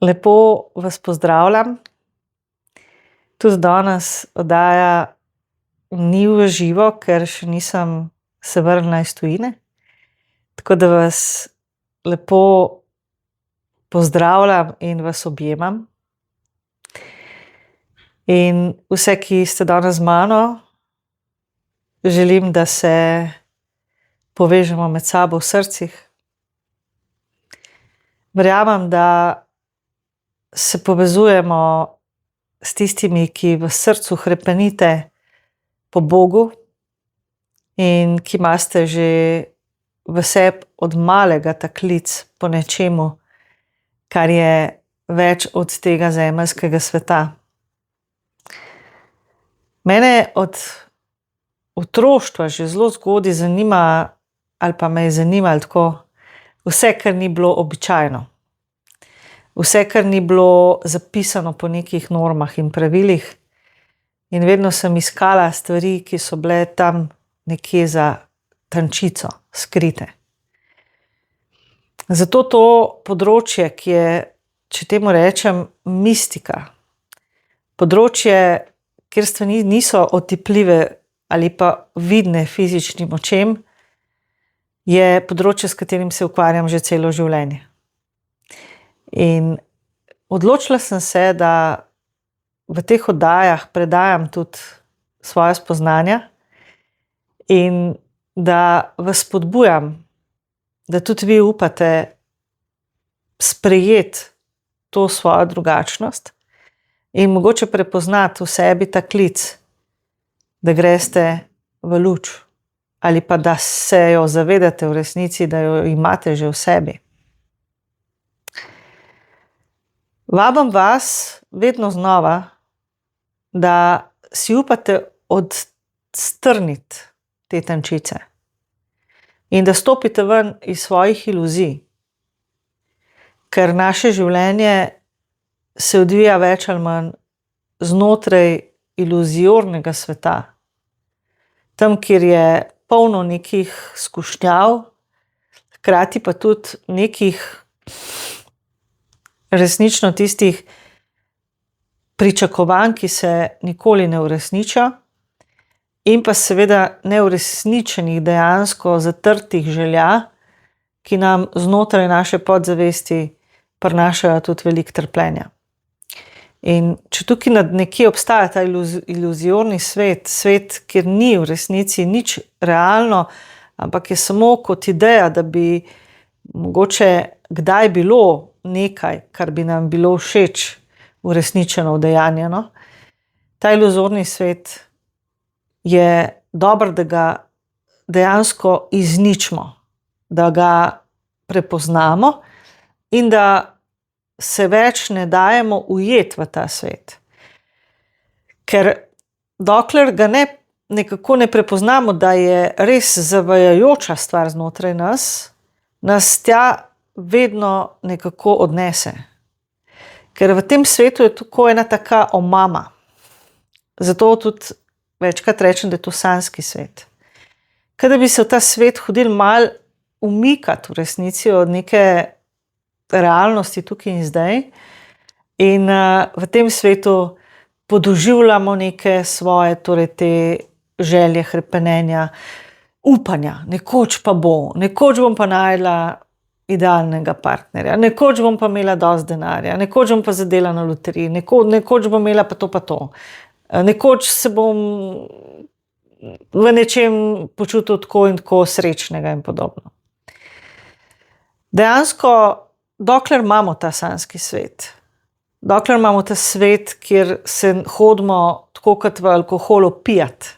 Lepo vas pozdravljam. Tudi danes oddaja ni v živo, ker še nisem se vrnila iz tujine. Tako da vas lepo pozdravljam in vas objemam. In vse, ki ste danes z mano, želim, da se povežemo med sabo v srcih. Verjamem, da se povezujemo s tistimi, ki v srcu hrepenite po Bogu in ki imate že v sebi od malega ta klic po nečemu, kar je več od tega zemeljskega sveta. Mene od otroštva že zelo zgodaj zanima, ali pa me je zanimalo tako, vse, kar ni bilo običajno. Vse, kar ni bilo zapisano po nekih normah in pravilih. In vedno sem iskala stvari, ki so bile tam nekje za tančico skrite. Zato to področje, ki je, če temu rečem, mistika, področje, kjer stvari niso otipljive ali pa vidne fizičnim očem, je področje, s katerim se ukvarjam že celo življenje. In odločila sem se, da v teh oddajah predajam tudi svoje spoznanja in da vas spodbujam, da tudi vi upate sprejeti to svojo drugačnost in mogoče prepoznati v sebi ta klic, da greste v luč ali pa da se jo zavedate v resnici, da jo imate že v sebi. Vabim vas vedno znova, da si upate odstrniti te tančice in da stopite ven iz svojih iluzij, ker naše življenje se odvija več ali manj znotraj iluziornega sveta. Tam, kjer je polno nekih skušnjav, hkrati pa tudi nekih resnično tistih pričakovanj, ki se nikoli ne uresničijo, in pa seveda neuresničenih dejansko zatrtih želja, ki nam znotraj naše podzavesti prinašajo tudi veliko trpljenja. In če tukaj nekje obstaja ta iluziorni svet, svet, kjer ni v resnici nič realno, ampak je samo kot ideja, da bi mogoče kdaj bilo nekaj, kar bi nam bilo všeč, uresničeno, udejanjeno. Ta iluzorni svet je dobro, da ga dejansko izničimo, da ga prepoznamo in da se več ne dajemo ujeti v ta svet. Ker dokler ga nekako ne prepoznamo, da je res zavajajoča stvar znotraj nas, nas tja vedno nekako odnese. Ker v tem svetu je tako ena taka omama. Zato tudi večkrat rečem, da je to sanjski svet. Kaj da bi se v ta svet hodili malo umikati v resnici od neke realnosti tukaj in zdaj. In v tem svetu podoživljamo neke svoje, torej te želje, hrepenenja, upanja. Nekoč pa bo, nekoč bom pa našla idealnega partnerja, nekoč bom pa imela dosti denarja, nekoč bom pa zadela na loteriji, nekoč bom imela pa to. Nekoč se bom v nečem počutil tako in tako srečnega in podobno. Dejansko, dokler imamo ta sanjski svet, dokler imamo ta svet, kjer se hodimo tako kot v alkoholu pijat,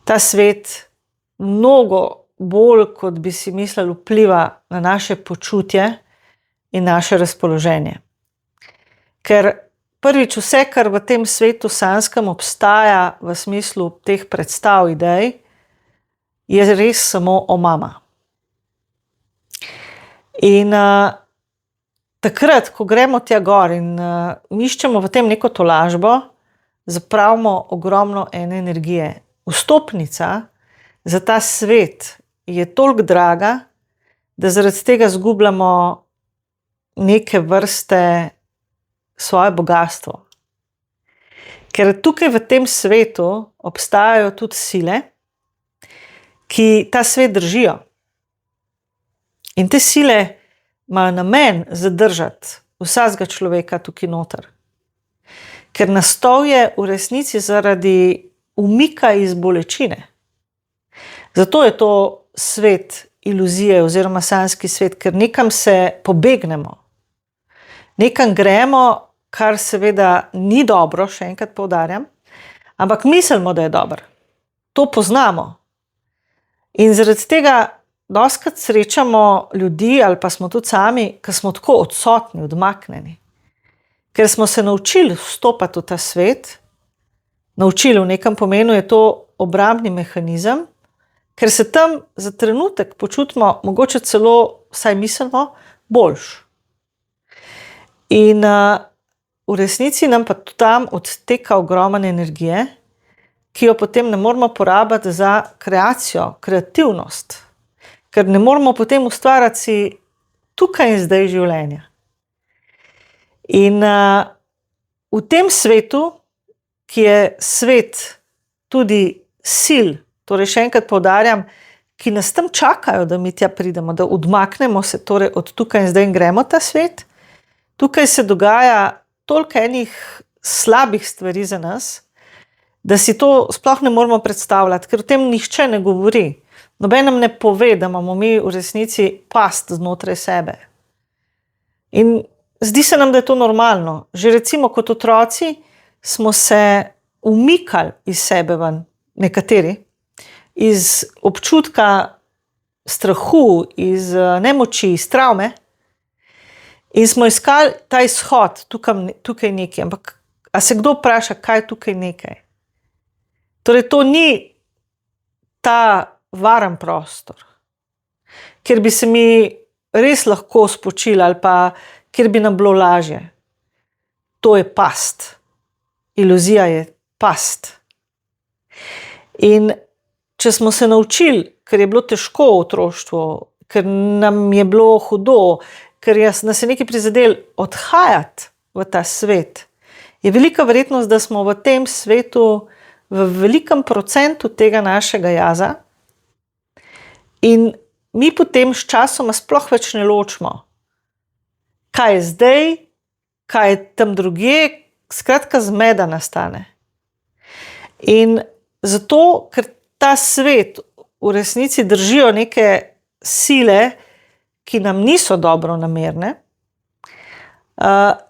ta svet mnogo bolj, kot bi si mislili, vpliva na naše počutje in naše razpoloženje. Ker prvič vse, kar v tem svetu sanjskem obstaja v smislu teh predstav, idej, je res samo omama. In takrat, ko gremo tja gor in iščemo v tem neko tolažbo, zapravimo ogromno ene energije. Vstopnica za ta svet je toliko draga, da zaradi tega izgubljamo neke vrste svoje bogastvo. Ker tukaj v tem svetu obstajajo tudi sile, ki ta svet držijo. In te sile imajo namen zadržati vsakega človeka tukaj noter. Ker nastol je v resnici zaradi umika iz bolečine. Zato je to svet iluzije oziroma sanjski svet, ker nekam se pobegnemo. Nekam gremo, kar seveda ni dobro, še enkrat poudarjam, ampak mislimo, da je dobro. To poznamo. In zaradi tega dostikrat srečamo ljudi, ali pa smo tudi sami, ki smo tako odsotni, odmaknjeni. Ker smo se naučili vstopati v ta svet, naučili v nekem pomenu je to obrambni mehanizem, ker se tam za trenutek počutimo, mogoče celo, vsaj mislimo, boljš. In v resnici nam pa tam odteka ogromne energije, ki jo potem ne moramo porabiti za kreacijo, kreativnost, ker ne moramo potem ustvarjati si tukaj in zdaj življenja. In v tem svetu, ki je svet tudi sil, torej še enkrat poudarjam, ki nas tam čakajo, da mi tja pridemo, da odmaknemo se torej od tukaj in zdaj in gremo ta svet, tukaj se dogaja toliko enih slabih stvari za nas, da si to sploh ne moramo predstavljati, ker o tem nihče ne govori. Noben nam ne pove, da imamo mi v resnici past znotraj sebe. In zdi se nam, da je to normalno. Že recimo kot otroci smo se umikali iz sebe ven, nekateri, iz občutka strahu, iz nemoči, iz travme, in smo iskali ta izhod, tukaj nekaj. Ampak a se kdo vpraša, kaj je tukaj nekaj? Torej, to ni ta varen prostor, kjer bi se mi res lahko spočili ali pa kjer bi nam bilo lažje. To je past. Iluzija je past. In če smo se naučili, ker je bilo težko v otroštvu, ker nam je bilo hudo, ker nas je nekaj prizadelo odhajati v ta svet, je velika verjetnost, da smo v tem svetu v velikem procentu tega našega jaza in mi potem s časoma sploh več ne ločimo, kaj je zdaj, kaj je tam drugje, skratka zmeda nastane. In zato, ker ta svet v resnici držijo neke sile, ki nam niso dobronamerne,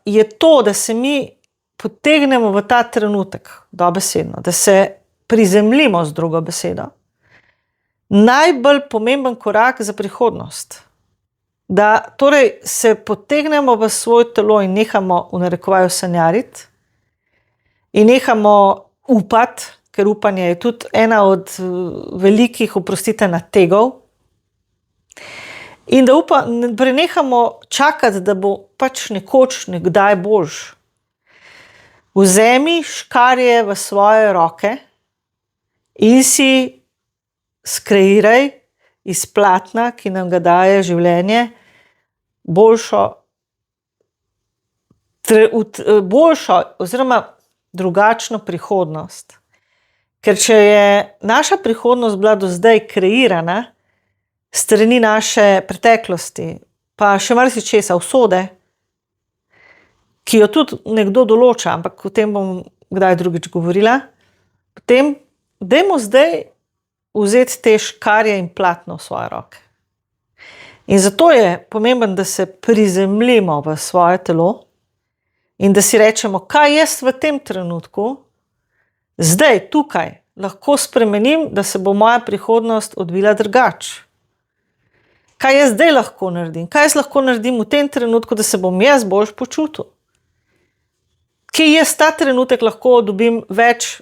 je to, da se mi potegnemo v ta trenutek, dobesedno, da se prizemljimo z drugo besedo, najbolj pomemben korak za prihodnost. Da torej se potegnemo v svoje telo in nehamo v narekovaju sanjariti in nehamo upati, ker upanje je tudi ena od velikih, oprostite, nategov, in da prenehamo čakati, da bo pač nekoč nekdaj boljš. Vzemi škarje v svoje roke in si skreiraj iz platna, ki nam ga daje življenje, boljšo oziroma drugačno prihodnost. Ker če je naša prihodnost bila do zdaj kreirana strani naše preteklosti, pa še marsičesa, usode, ki jo tudi nekdo določa, ampak o tem bom kdaj drugič govorila, potem dajmo zdaj vzeti te škarje in platno v svoje roke. In zato je pomembno, da se prizemljimo v svoje telo in da si rečemo, kaj jaz v tem trenutku, zdaj, tukaj, lahko spremenim, da se bo moja prihodnost odvila drugače. Kaj jaz zdaj lahko naredim? Kaj jaz lahko naredim v tem trenutku, da se bom jaz boljš počutil? Kje jaz ta trenutek lahko dobim več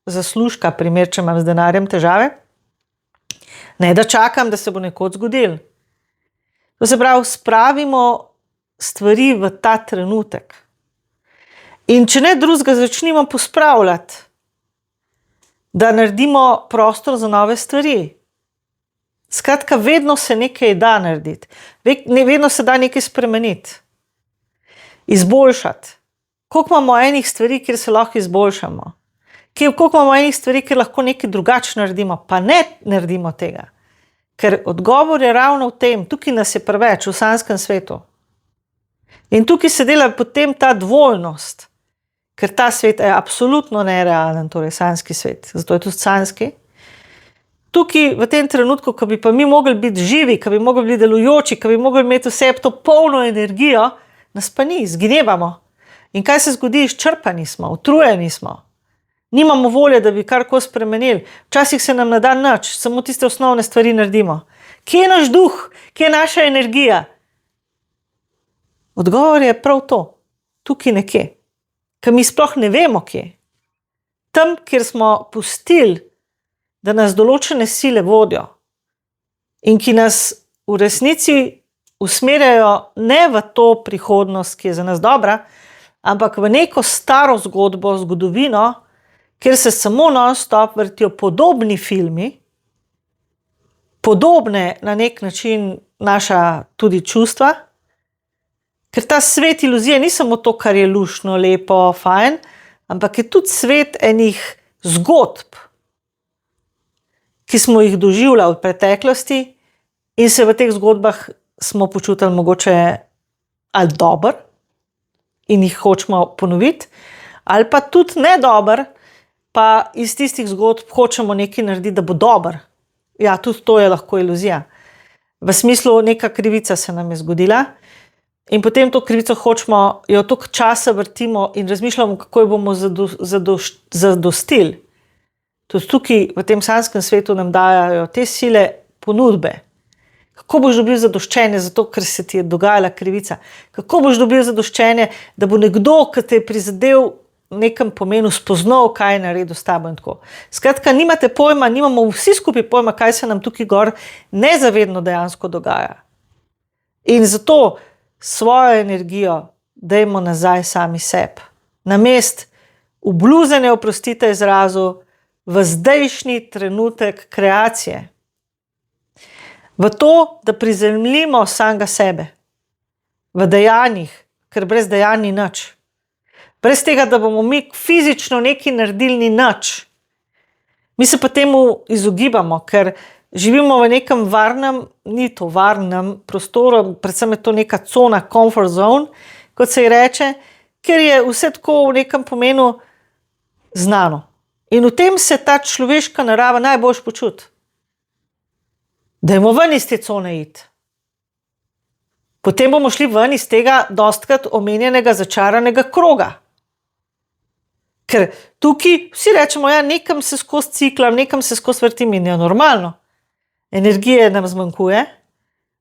zaslužka, primer, če imam z denarjem težave? Ne, da čakam, da se bo nekoč zgodil. To se pravi, spravimo stvari v ta trenutek. In če ne drugega, začnimo pospravljati, da naredimo prostor za nove stvari. Skratka, vedno se nekaj da narediti. Vedno se da nekaj spremeniti. izboljšati. Koliko imamo enih stvari, kjer se lahko izboljšamo. Koliko imamo enih stvari, kjer lahko nekaj drugače naredimo, pa ne naredimo tega. Ker odgovor je ravno v tem, tukaj nas je preveč v sanskem svetu. In tukaj se dela potem ta dvojnost, ker ta svet je absolutno nerealen, torej sanski svet, zato je tudi sanski. Tukaj v tem trenutku, ko bi pa mi mogli biti živi, ko bi mogli biti delujoči, ko bi mogli imeti vse to polno energijo, nas pa ni, zgnevamo. In kaj se zgodi? Izčrpani smo, utrujeni smo. Nimamo volje, da bi karkoli spremenili. Včasih se nam ne da nič, samo tiste osnovne stvari naredimo. Kje je naš duh? Kje je naša energija? Odgovor je prav to. Tukaj nekje. Ker mi sploh ne vemo, kje. Tam, kjer smo pustili, da nas določene sile vodijo in ki nas v resnici usmerjajo ne v to prihodnost, ki je za nas dobra, ampak v neko staro zgodbo, zgodovino, kjer se samo non-stop vrtijo podobni filmi, podobne na nek način naša tudi čustva, ker ta svet iluzije ni samo to, kar je luštno, lepo, fajn, ampak je tudi svet enih zgodb, ki smo jih doživljali v preteklosti in se v teh zgodbah smo počutili mogoče ali dober in jih hočemo ponoviti, ali pa tudi ne dober, pa iz tistih zgodb hočemo nekaj narediti, da bo dober. Ja, tudi to je lahko iluzija. V smislu, neka krivica se nam je zgodila in potem to krivico hočemo, jo toliko časa vrtimo in razmišljamo, kako jo bomo zadostili. Tudi tukaj v tem sanskem svetu nam dajajo te sile ponudbe. Kako boš dobil zadoščenje zato, ker se ti je dogajala krivica? Kako boš dobil zadoščenje, da bo nekdo, ki te je prizadel v nekem pomenu, spoznal, kaj je naredil s tabo in tako. Skratka, nimate pojma, nimamo vsi skupaj pojma, kaj se nam tukaj gor nezavedno dejansko dogaja. In zato svojo energijo dajmo nazaj sami sebi. Namest ubluzene, oprostite izrazu, v zdajšnji trenutek kreacije. V to, da prizemljimo samega sebe. V dejanjih, ker brez dejanj ni nič. Brez tega, da bomo mi fizično nekaj naredili, ni nič. Mi se pa temu izogibamo, ker živimo v nekem varnem, ni to varnem prostoru, predvsem je to neka cona, comfort zone, kot se ji reče, ker je vse tako v nekem pomenu znano. In v tem se ta človeška narava najbolj počuti. Dajmo ven iz te cone iti. Potem bomo šli ven iz tega dostikrat omenjenega začaranega kroga. Ker tukaj vsi rečemo, ja, nekam se skozi ciklam, nekam se skozi vrtim in je normalno. Energije nam zmanjkuje,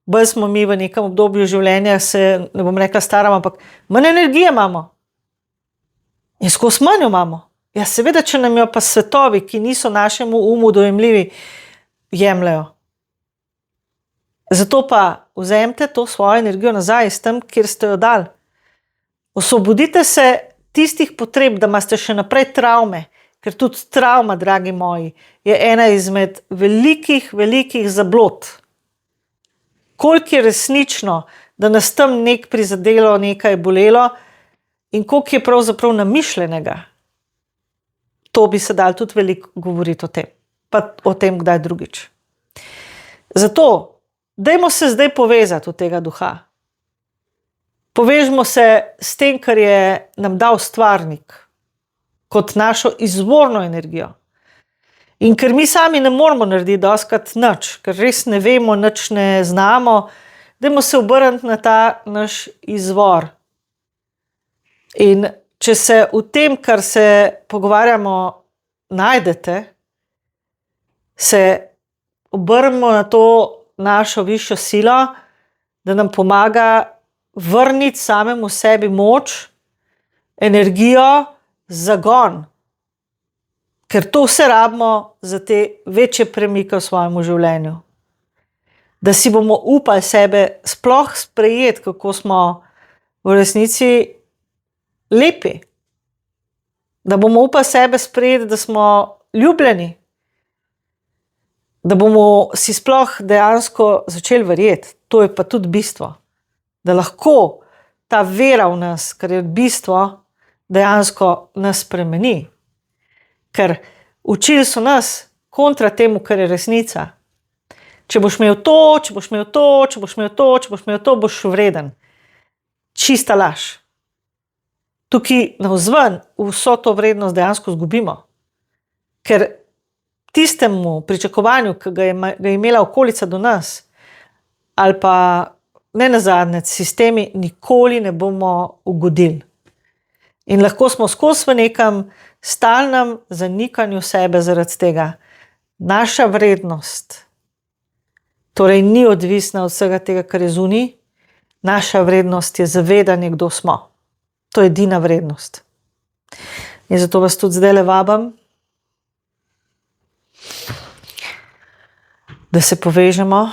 bolj smo mi v nekem obdobju življenja, se ne bom rekla staram, ampak manj energije imamo. In skozi manj imamo. Ja, seveda, če nam jo pa svetovi, ki niso našemu umu dojemljivi, jemljajo. Zato pa vzemite to svojo energijo nazaj iz tam, kjer ste jo dali. Osvobodite se tistih potreb, da imate še naprej travme, ker tudi travma, dragi moji, je ena izmed velikih zablod. Koliko je resnično, da nas tam nek prizadelo, nekaj bolelo in koliko je pravzaprav namišljenega. To bi se dal tudi veliko govoriti o tem, pa o tem kdaj drugič. Zato, dajmo se zdaj povezati v tega duha. Povežimo se s tem, kar je nam dal stvarnik, kot našo izvorno energijo. In ker mi sami ne moramo narediti dostikrat nič, ker res ne vemo, nič ne znamo, dajmo se obrniti na ta naš izvor. In če se v tem, kar se pogovarjamo, najdete, se obrnemo na to našo višjo silo, da nam pomaga vrniti samemu sebi moč, energijo, zagon. Ker to vse rabimo za te večje premike v svojem življenju. Da si bomo upali sebe sploh sprejeti, kako smo v resnici lepi. Da bomo upali sebe sprejeti, da smo ljubljeni. Da bomo si sploh dejansko začeli verjeti. To je pa tudi bistvo. Da lahko ta vera v nas, kar je bistvo, dejansko nas spremeni. Ker učili so nas kontra temu, kar je resnica. Če boš imel to, če boš imel to, če boš imel to, če boš imel to, boš vreden. Čista laž. Tukaj navzven vso to vrednost dejansko izgubimo. Ker tistemu pričakovanju, ki ga je imela okolica do nas, ali pa ne nazadnje, sistemi nikoli ne bomo ugodili. In lahko smo skozi v nekem stalnem zanikanju sebe zaradi tega. Naša vrednost torej ni odvisna od vsega tega, kar je zunaj. Naša vrednost je zavedanje, kdo smo. To je edina vrednost. In zato vas tudi zdajle vabim, da se povežemo.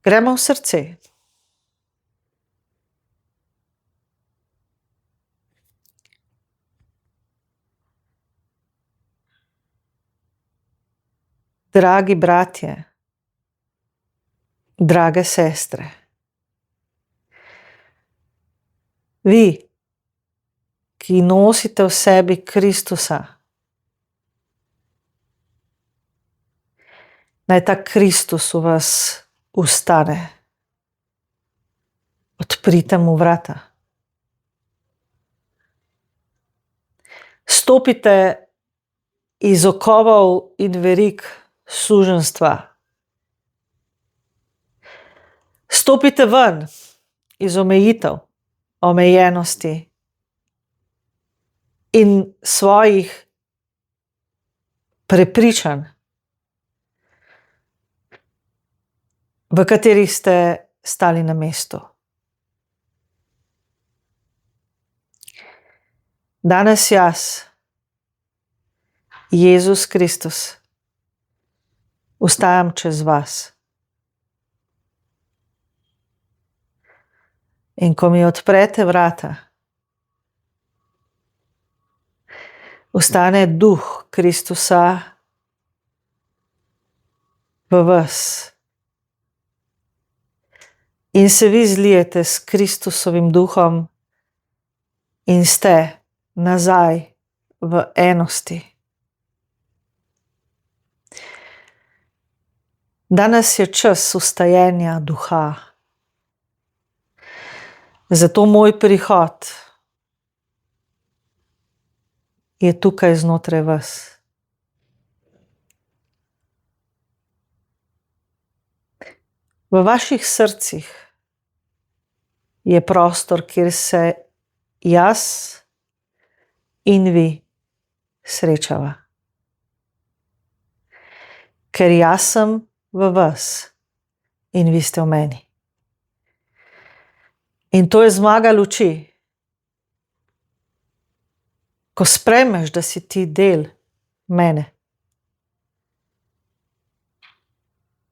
Gremo v srce. Dragi bratje, drage sestre, vi, ki nosite v sebi Kristusa, naj ta Kristus v vas ustane. Odprite mu vrata. Stopite iz okovov in verig suženjstva. Stopite ven iz omejitev, omejenosti in svojih prepričanj, v katerih ste stali na mestu. Danes jaz, Jezus Kristus, ostajam čez vas. In ko mi odprete vrata, ostane duh Kristusa v vas. In se vi zlijete s Kristusovim duhom in ste nazaj v enosti. Danes je čas vstajenja duha. Zato moj prihod je tukaj znotraj vas. V vaših srcih je prostor, kjer se jaz in vi srečava. Ker jaz sem v vas in vi ste v meni. In to je zmaga luči. Ko sprejmeš, da si ti del mene,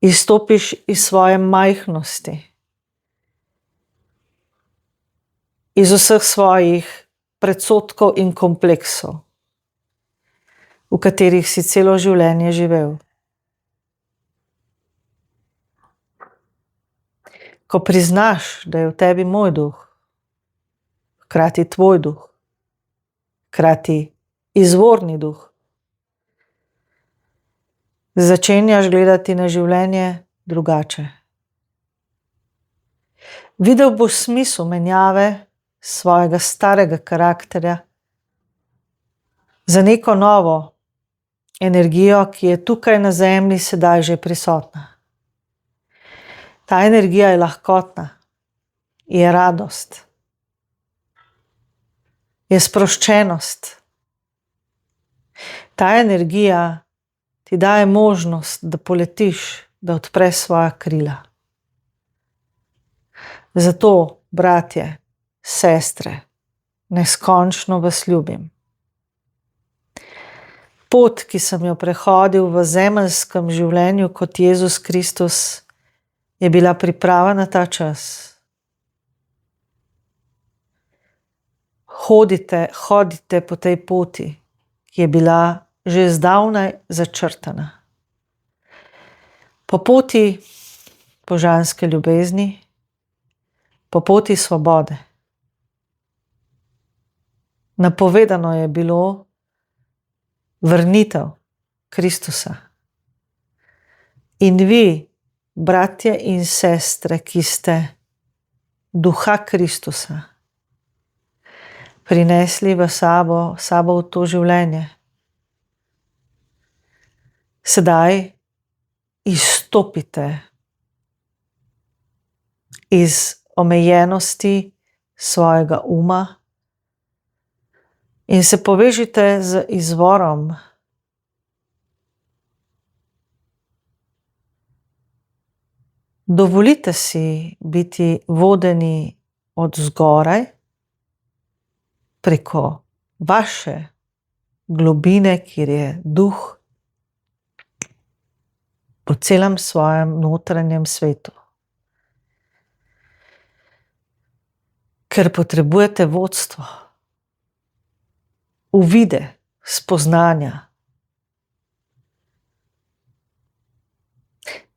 izstopiš iz svoje majhnosti, iz vseh svojih predsodkov in kompleksov, v katerih si celo življenje živel. Ko priznaš, da je v tebi moj duh, hkrati tvoj duh, hkrati izvorni duh, začenjaš gledati na življenje drugače. Videl boš smisel menjave svojega starega karakterja za neko novo energijo, ki je tukaj na zemlji sedaj že prisotna. Ta energija je lahkotna, je radost, je sproščenost. Ta energija ti daje možnost, da poletiš, da odpreš svoja krila. Zato, bratje, sestre, neskončno vas ljubim. Pot, ki sem jo prehodil v zemeljskem življenju kot Jezus Kristus, je bila priprava na ta čas. hodite po tej poti, ki je bila že zdavnaj začrtana. Po poti božanske ljubezni, po poti svobode. Napovedano je bilo vrnitev Kristusa. In vi, bratje in sestre, ki ste duha Kristusa prinesli v sabo v to življenje, sedaj izstopite iz omejenosti svojega uma in se povežite z izvorom. Dovolite si biti vodeni od zgoraj preko vaše globine, kjer je duh po celem svojem notranjem svetu. Ker potrebujete vodstvo, uvide, spoznanja.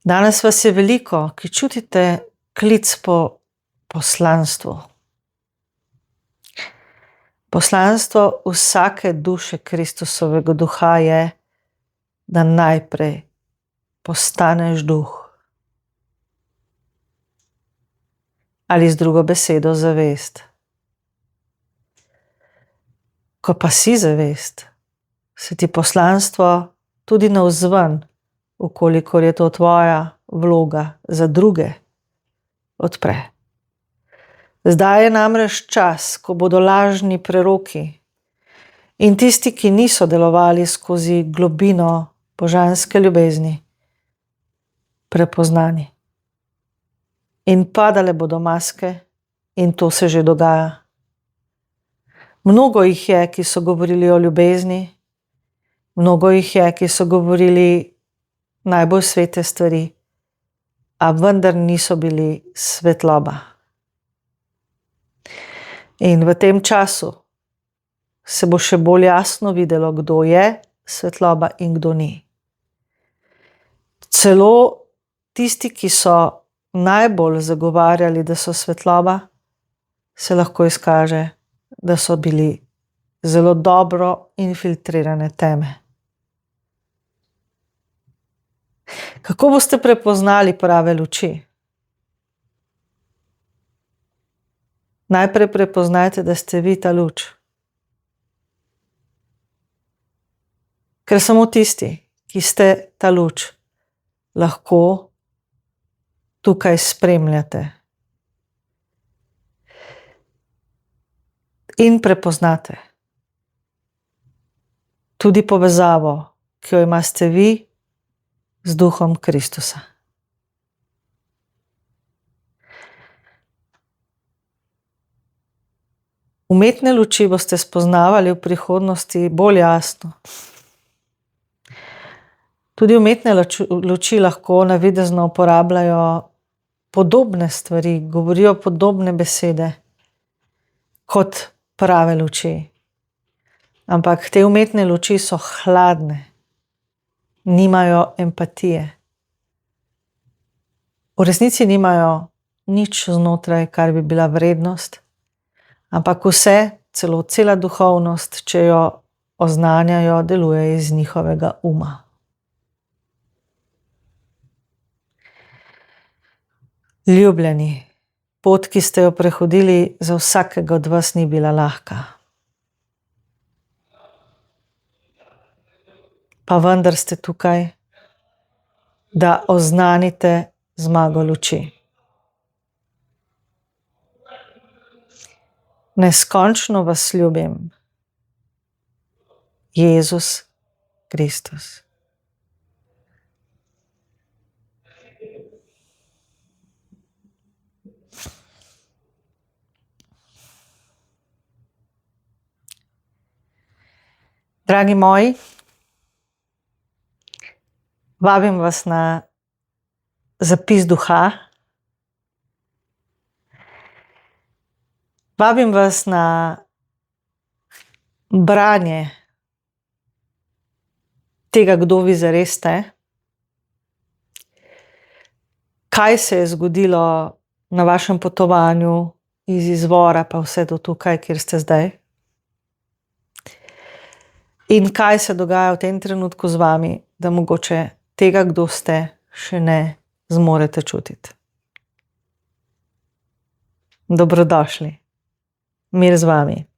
Danes vas je veliko, ki čutite klic po poslanstvu. Poslanstvo vsake duše Kristusovega duha je, da najprej postaneš duh. Ali z drugo besedo zavest. Ko pa si zavest, se ti poslanstvo tudi navzven, ukolikor je to tvoja vloga za druge, odpre. Zdaj je namreč čas, ko bodo lažni preroki in tisti, ki niso delovali skozi globino božanske ljubezni, prepoznani. In padale bodo maske in to se že dogaja. Mnogo jih je, ki so govorili o ljubezni, mnogo jih je, ki so govorili najbolj svete stvari, a vendar niso bili svetloba. In v tem času se bo še bolj jasno videlo, kdo je svetloba in kdo ni. Celo tisti, ki so najbolj zagovarjali, da so svetloba, se lahko izkaže, da so bili zelo dobro infiltrirane teme. Kako boste prepoznali prave luči? Najprej prepoznajte, da ste vi ta luč. Ker samo tisti, ki ste ta luč, lahko tukaj spremljate in prepoznate tudi povezavo, ki jo imate vi z duhom Kristusa. Umetne luči boste spoznavali v prihodnosti bolj jasno. Tudi umetne luči lahko navidezno uporabljajo podobne stvari, govorijo podobne besede kot prave luči. Ampak te umetne luči so hladne, nimajo empatije. V resnici nimajo nič znotraj, kar bi bila vrednost, ampak vse, cela duhovnost, če jo oznanjajo, deluje iz njihovega uma. Ljubljeni, pot, ki ste jo prehodili, za vsakega od vas ni bila lahka. Pa vendar ste tukaj, da oznanite zmago luči. Neskončno vas ljubim, Jezus Kristus. Dragi moji, vabim vas na zapis duha. Vabim vas na branje tega, kdo vi zares ste, kaj se je zgodilo na vašem potovanju iz izvora pa vse do tukaj, kjer ste zdaj. In kaj se dogaja v tem trenutku z vami, da mogoče tega, kdo ste, še ne zmorete čutiti. Dobrodošli. Mir z vami.